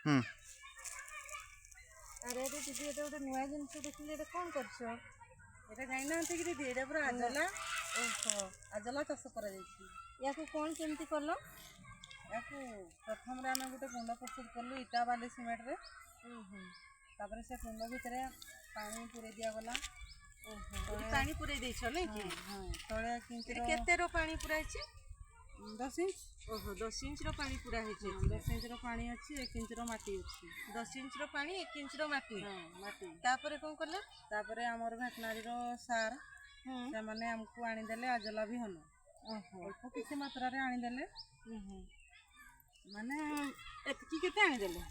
अरे अरे दीदी ये गोटे नुआ जिन देखिए ये कौन कर जाना कि दीदी ये पूरा आजला ओहो आजला चाष कर या कौन केमती कल या प्रथम आम गोटे कुंड प्रस्तुत कलु इटा बाली सिमेंट रे तापर से कुंड भितर पानी पूरे दिगला पानी पूरे नहीं कि तले केते पानी पूरा 10 इंच ओहो 10 इंच रो पानी पूरा है 10 इंच रो पानी अच्छी 1 इंच रो माटी अच्छी 10 इंच रो पानी 1 इंच रो माटी माटी तापर कौन कले तापर हमर भेटनारी रो सार से माने हमको आनी देले आजला भी हन ओहो अल्प किसी मात्रा रे आनी देले माने एतकी केते आनी देले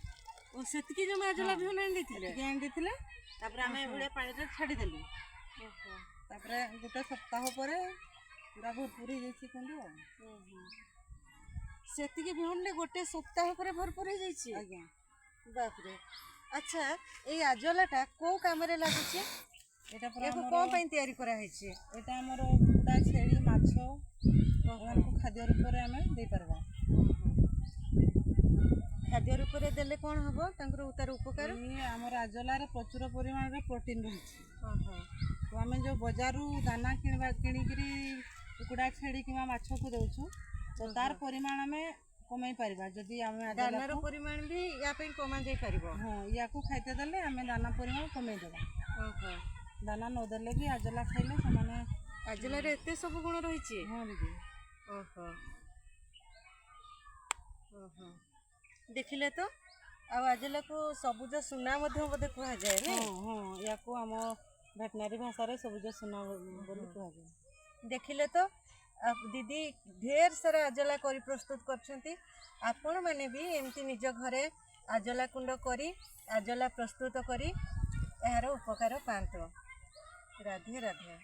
ओ सेतकी जो आजला भी हन आनी देथिले तापर हमें एभले पानी रे छाडी देलु ओहो तापर गोटे सप्ताह परे पूरा भरपूर हो जाइए कुंड से बिहन गोटे सप्ताह पर भरपूर हो जाइए आज्ञा बाप रे अच्छा ये आजलाटा कौ कम लगुचे कौन तैयारी कराई एटा हमर कुड़ा छेली माछ खाद्य रूप में आम दे पारबा खाद्य रूप में देले कौन हम तार उपकार आमर आजलार प्रचुर परिमाण में प्रोटीन रही तो आम जो बजार दाना किणिकी कुकुड़ा छेड़ी कि माछ को दौचु तो तार परिमाण में कमाई पारिबा जदि आम दानार परिमाण भी या कमा जाई पारिबो हाँ या को खाइते देले आम दाना परिमाण कमाई देबा ओहो दाना न देले भी आजला खाइले समाने आजला रे एते सब गुण रही छी हां दीदी ओहो ओहो देखिले तो आ आजला को सबुज सुना मध्य बोधे कहा जाए ना हां या को हम भेटनारी भाषा रे सबुज सुना बोली कहा जाए देखिले तो दीदी ढेर सारा आजला करी प्रस्तुत करछंती आपण माने भी एमती निज घरे आजला कुंड करी आजला प्रस्तुत करी यार उपकार पांतो राधे राधे।